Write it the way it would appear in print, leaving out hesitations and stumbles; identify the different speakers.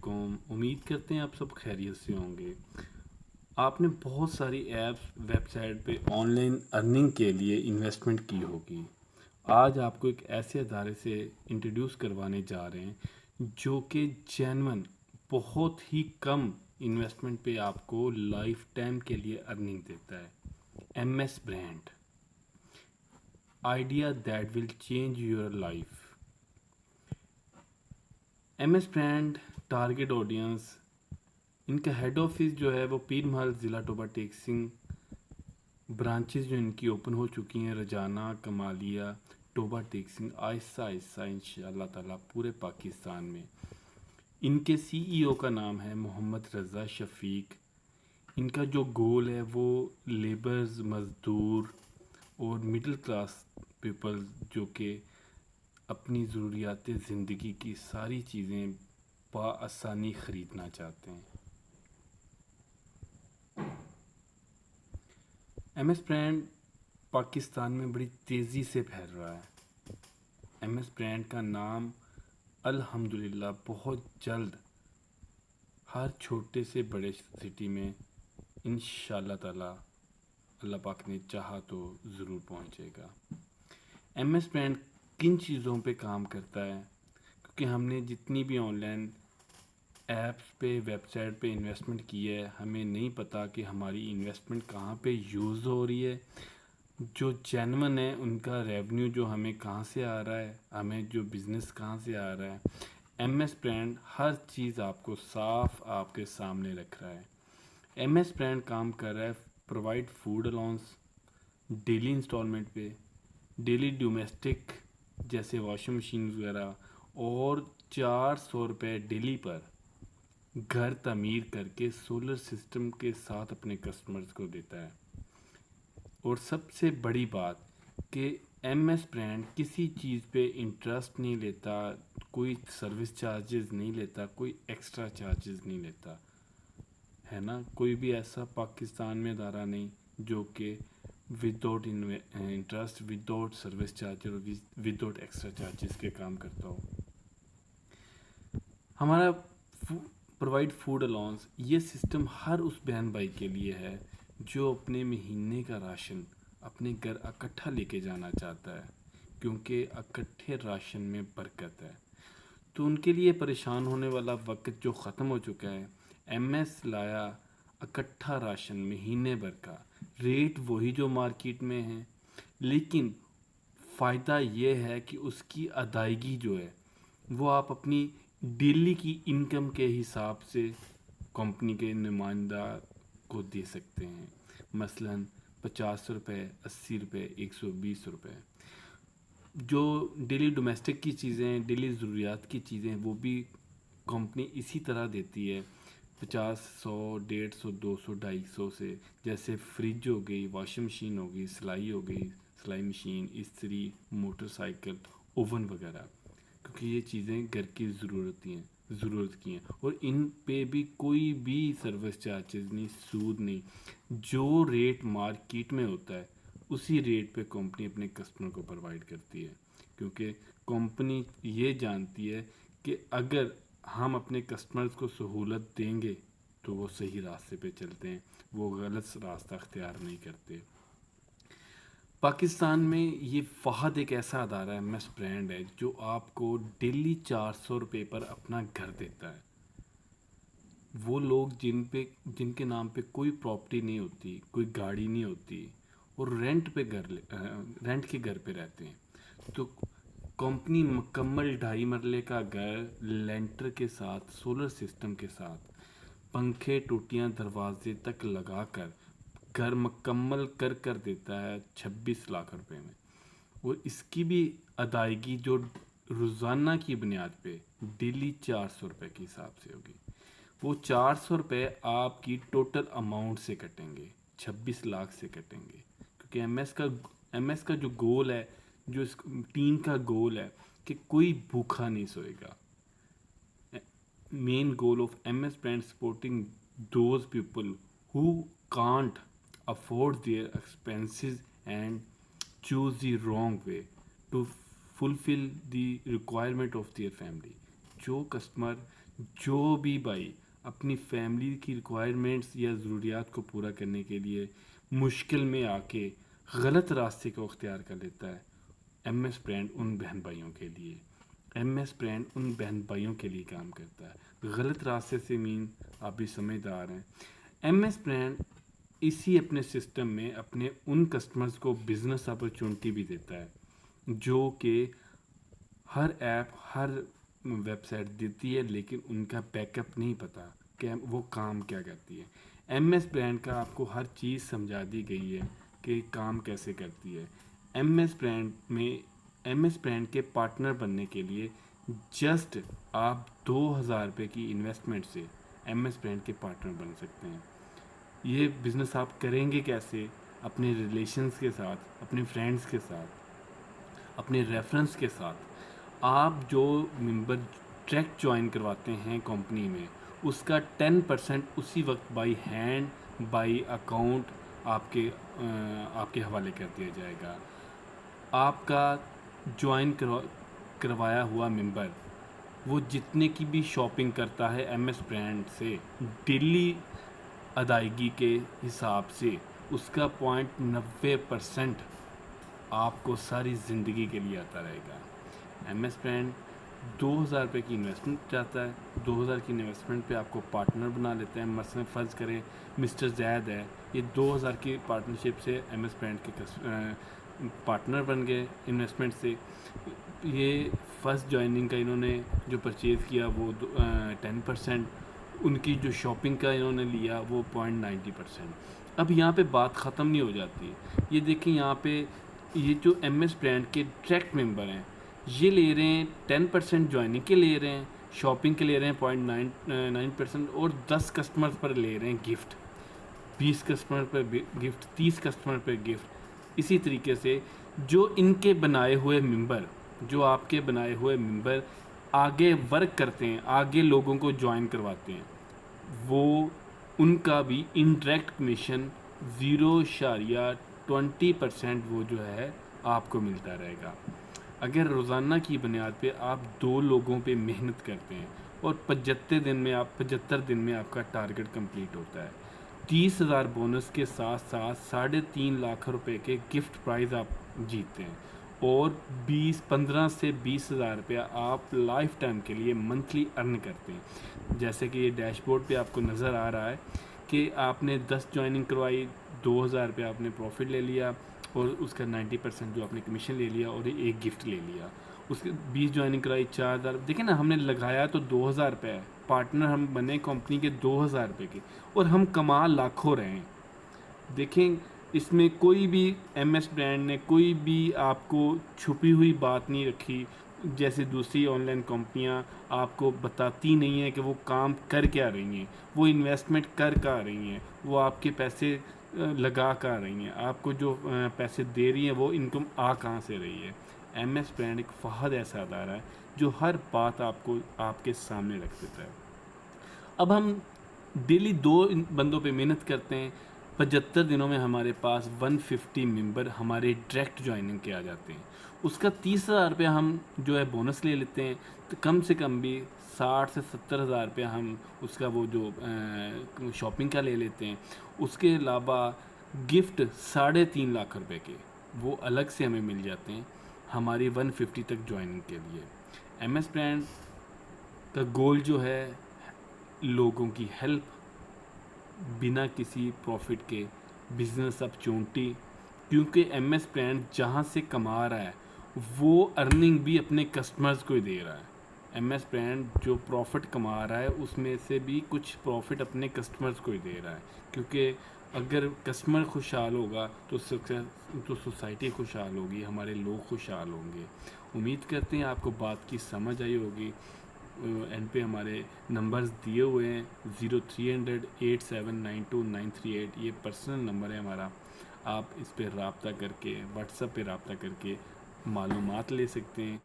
Speaker 1: علیکم، امید کرتے ہیں آپ سب خیریت سے ہوں گے۔ آپ نے بہت ساری ایپس ویب سائٹ پہ آن لائن ارننگ کے لیے انویسٹمنٹ کی ہوگی۔ آج آپ کو ایک ایسے ادارے سے انٹروڈیوس کروانے جا رہے ہیں جو کہ جینون بہت ہی کم انویسٹمنٹ پہ آپ کو لائف ٹائم کے لیے ارننگ دیتا ہے۔ M S brand, idea that will change your life. M S brand target audience, ان کا ہیڈ آفس جو ہے وہ پیر محل ضلع ٹوبہ ٹیک سنگھ، برانچز جو ان کی اوپن ہو چکی ہیں رجانہ، کمالیہ، ٹوبہ ٹیک سنگھ، آہستہ آہستہ انشاءاللہ تعالیٰ پورے پاکستان میں۔ ان کے سی ای او کا نام ہے محمد رضا شفیق۔ ان کا جو گول ہے وہ لیبرز، مزدور اور مڈل کلاس پیپل جو کہ اپنی ضروریات زندگی کی ساری چیزیں بآسانی خریدنا چاہتے ہیں۔ ایم ایس برانڈ پاکستان میں بڑی تیزی سے پھیل رہا ہے۔ ایم ایس برانڈ کا نام الحمدللہ بہت جلد ہر چھوٹے سے بڑے سٹی میں انشاءاللہ تعالی اللہ پاک نے چاہا تو ضرور پہنچے گا۔ ایم ایس برانڈ کن چیزوں پہ کام کرتا ہے؟ کیونکہ ہم نے جتنی بھی آن لائن ایپس پہ ویب سائٹ پہ انویسٹمنٹ کی ہے، ہمیں نہیں پتہ کہ ہماری انویسٹمنٹ کہاں پہ یوز ہو رہی ہے۔ جو جینون ہے ان کا ریونیو جو ہمیں کہاں سے آ رہا ہے، ہمیں جو بزنس کہاں سے آ رہا ہے، ایم ایس برانڈ ہر چیز آپ کو صاف آپ کے سامنے رکھ رہا ہے۔ ایم ایس برانڈ کام کر رہا ہے provide food allowance daily installment پہ، ڈیلی ڈومیسٹک جیسے واشنگ مشین وغیرہ، اور 400 روپے ڈیلی پر گھر تعمیر کر کے سولر سسٹم کے ساتھ اپنے کسٹمرز کو دیتا ہے۔ اور سب سے بڑی بات کہ ایم ایس برانڈ کسی چیز پہ انٹرسٹ نہیں لیتا، کوئی سروس چارجز نہیں لیتا، کوئی ایکسٹرا چارجز نہیں لیتا ہے نا۔ کوئی بھی ایسا پاکستان میں ادارہ نہیں جو کہ without interest, without service charges اور وداؤٹ ایکسٹرا چارجز کے کام کرتا ہو۔ ہمارا پرووائڈ فوڈ الاؤنس یہ سسٹم ہر اس بہن بھائی کے لیے ہے جو اپنے مہینے کا راشن اپنے گھر اکٹھا لے کے جانا چاہتا ہے، کیونکہ اکٹھے راشن میں برکت ہے۔ تو ان کے لیے پریشان ہونے والا وقت جو ختم ہو چکا ہے، ایم ایس لایا اکٹھا راشن مہینے بھر کا، ریٹ وہی جو مارکیٹ میں ہے، لیکن فائدہ یہ ہے کہ اس کی ادائیگی جو ہے وہ آپ اپنی ڈیلی کی انکم کے حساب سے کمپنی کے نمائندہ کو دے سکتے ہیں۔ مثلاً 50 روپے، 80 روپے، 120 روپے۔ جو ڈیلی ڈومیسٹک کی چیزیں، ڈیلی ضروریات کی چیزیں وہ بھی کمپنی اسی طرح دیتی ہے، 50، 100، 150، 200، 250 سے، جیسے فریج ہو گئی، واشنگ مشین ہو گئی، سلائی ہو گئی، سلائی مشین، استری، موٹر سائیکل، اوون وغیرہ، کیونکہ یہ چیزیں گھر کی ضرورت کی ہیں، اور ان پہ بھی کوئی بھی سروس چارجز نہیں، سود نہیں۔ جو ریٹ مارکیٹ میں ہوتا ہے اسی ریٹ پہ کمپنی اپنے کسٹمر کو پرووائڈ کرتی ہے، کیونکہ کمپنی یہ جانتی ہے کہ اگر ہم اپنے کسٹمرز کو سہولت دیں گے تو وہ صحیح راستے پہ چلتے ہیں، وہ غلط راستہ اختیار نہیں کرتے۔ پاکستان میں یہ فہد ایک ایسا ادارہ ایم ایس برانڈ ہے جو آپ کو ڈیلی 400 روپے پر اپنا گھر دیتا ہے۔ وہ لوگ جن کے نام پہ کوئی پراپرٹی نہیں ہوتی، کوئی گاڑی نہیں ہوتی، اور رینٹ کے گھر پہ رہتے ہیں، تو کمپنی مکمل 2.5 مرلے کا گھر لینٹر کے ساتھ، سولر سسٹم کے ساتھ، پنکھے، ٹوٹیاں، دروازے تک لگا کر گھر مکمل کر دیتا ہے 26 لاکھ روپے میں۔ اور اس کی بھی ادائیگی جو روزانہ کی بنیاد پہ ڈیلی 400 روپے کے حساب سے ہوگی۔ وہ 400 روپے آپ کی ٹوٹل اماؤنٹ سے کٹیں گے، 26 لاکھ سے کٹیں گے، کیونکہ ایم ایس کا جو گول ہے، جو اس ٹیم کا گول ہے کہ کوئی بھوکا نہیں سوئے گا۔ Main goal of M S brand supporting those people who can't afford their expenses and choose the wrong way to fulfill the requirement of their family۔ جو کسٹمر جو بھی بھائی اپنی فیملی کی ریکوائرمنٹس یا ضروریات کو پورا کرنے کے لیے مشکل میں آ کے غلط راستے کو اختیار کر لیتا ہے، ایم ایس برانڈ ان بہن بھائیوں کے لیے، ایم ایس برانڈ ان بہن بھائیوں کے لیے کام کرتا ہے۔ غلط راستے سے مین آپ بھی سمجھدار ہیں۔ ایم ایس برانڈ اسی اپنے سسٹم میں اپنے ان کسٹمرز کو بزنس اپرچونٹی بھی دیتا ہے جو کہ ہر ایپ ہر ویب سائٹ دیتی ہے، لیکن ان کا بیک اپ نہیں پتہ کہ وہ کام کیا کرتی ہے۔ ایم ایس برانڈ کا آپ کو ہر چیز سمجھا دی گئی ہے کہ کام کیسے کرتی ہے۔ ایم ایس برانڈ کے پارٹنر بننے کے لیے جسٹ آپ 2000 روپے کی انویسٹمنٹ سے ایم ایس برانڈ کے پارٹنر بن سکتے ہیں۔ یہ بزنس آپ کریں گے کیسے؟ اپنے ریلیشنز کے ساتھ، اپنے فرینڈز کے ساتھ، اپنے ریفرنس کے ساتھ۔ آپ جو ممبر ڈائریکٹ جوائن کرواتے ہیں کمپنی میں، اس کا 10% اسی وقت بائی ہینڈ بائی اکاؤنٹ آپ کے حوالے کر دیا جائے گا۔ آپ کا جوائن کروایا ہوا ممبر وہ جتنے کی بھی شاپنگ کرتا ہے ایم ایس برانڈ سے ڈیلی ادائیگی کے حساب سے، اس کا 90% آپ کو ساری زندگی کے لیے آتا رہے گا۔ ایم ایس برانڈ 2000 روپے کی انویسٹمنٹ چاہتا ہے، 2000 کی انویسٹمنٹ پہ آپ کو پارٹنر بنا لیتے ہیں۔ مثلاً فرض کریں مسٹر زید ہے، یہ 2000 کی پارٹنرشپ سے ایم ایس برانڈ کے پارٹنر بن گئے انویسٹمنٹ سے۔ یہ فرسٹ جوائننگ کا انہوں نے جو پرچیز کیا وہ 10%، ان کی جو شاپنگ کا انہوں نے لیا وہ 0.90%۔ اب یہاں پہ بات ختم نہیں ہو جاتی۔ یہ دیکھیں یہاں پہ یہ جو ایم ایس برانڈ کے ڈائریکٹ ممبر ہیں یہ لے رہے ہیں 10% جوائننگ کے لے رہے ہیں، شاپنگ کے لے رہے ہیں 0.9% اور 10 کسٹمر پر لے رہے ہیں گفٹ، 20 کسٹمر پر گفٹ، 30 کسٹمر پر گفٹ۔ اسی طریقے سے جو ان کے بنائے ہوئے ممبر، جو آپ کے بنائے ہوئے ممبر آگے ورک کرتے ہیں، آگے لوگوں کو جوائن کرواتے ہیں، وہ ان کا بھی انڈائریکٹ کمیشن 0.20% وہ جو ہے آپ کو ملتا رہے گا۔ اگر روزانہ کی بنیاد پہ آپ 2 لوگوں پہ محنت کرتے ہیں اور 75 دن میں آپ کا ٹارگٹ کمپلیٹ ہوتا ہے، 30,000 بونس کے ساتھ ساتھ 3.5 لاکھ روپے کے گفٹ پرائز آپ جیتتے ہیں، اور 15 سے 20,000 روپیہ آپ لائف ٹائم کے لیے منتھلی ارن کرتے ہیں۔ جیسے کہ یہ ڈیش بورڈ پہ آپ کو نظر آ رہا ہے کہ آپ نے 10 جوائننگ کروائی، 2000 روپیہ آپ نے پروفٹ لے لیا، اور اس کا 90% جو آپ نے کمیشن لے لیا اور ایک گفٹ لے لیا۔ اس کے 20 جوائننگ کرائی 4000، دیکھیں نا ہم نے لگایا تو 2000 روپے ہے، پارٹنر ہم بنے کمپنی کے 2000 روپے کے، اور ہم کما لاکھوں رہے ہیں۔ دیکھیں اس میں کوئی بھی ایم ایس برانڈ نے کوئی بھی آپ کو چھپی ہوئی بات نہیں رکھی، جیسے دوسری آن لائن کمپنیاں آپ کو بتاتی نہیں ہیں کہ وہ کام کر کیا رہی ہیں، وہ انویسٹمنٹ کر کیا رہی ہیں، وہ آپ کے پیسے لگا کر رہی ہیں، آپ کو جو پیسے دے رہی ہیں وہ انکم آ کہاں سے رہی ہے۔ ایم ایس برانڈ ایک فہد ایسا ادارہ ہے جو ہر بات آپ کو آپ کے سامنے رکھ دیتا ہے۔ اب ہم ڈیلی 2 بندوں پہ محنت کرتے ہیں، 75 دنوں میں ہمارے پاس 150 ممبر ہمارے ڈائریکٹ جوائننگ کے آ جاتے ہیں۔ اس کا 30,000 روپیہ ہم جو ہے بونس لے لیتے ہیں، تو کم سے کم بھی 60 سے 70,000 روپیہ ہم اس کا وہ جو شاپنگ کا لے لیتے ہیں۔ اس کے علاوہ گفٹ 3.5 لاکھ روپے کے وہ الگ سے ہمیں مل جاتے ہیں ہماری 150 تک جوائننگ کے لیے۔ ایم ایس برانڈ کا گول جو ہے لوگوں کی ہیلپ، بنا کسی پروفٹ کے بزنس اپرچونٹی، کیونکہ ایم ایس برانڈ جہاں سے کما رہا ہے وہ ارننگ بھی اپنے کسٹمرز کو ہی دے رہا ہے۔ ایم ایس برانڈ جو پروفٹ کما رہا ہے اس میں سے بھی کچھ پروفٹ اپنے کسٹمرز کو ہی دے رہا ہے، کیونکہ اگر کسٹمر خوشحال ہوگا تو سوسائٹی خوشحال ہوگی، ہمارے لوگ خوشحال ہوں گے۔ امید کرتے ہیں آپ کو بات کی سمجھ آئی ہوگی۔ اینڈ پہ ہمارے نمبرز دیے ہوئے ہیں، 0300879298، یہ پرسنل نمبر ہے ہمارا، آپ اس پہ رابطہ کر کے واٹس ایپ پہ رابطہ کر کے معلومات لے سکتے ہیں۔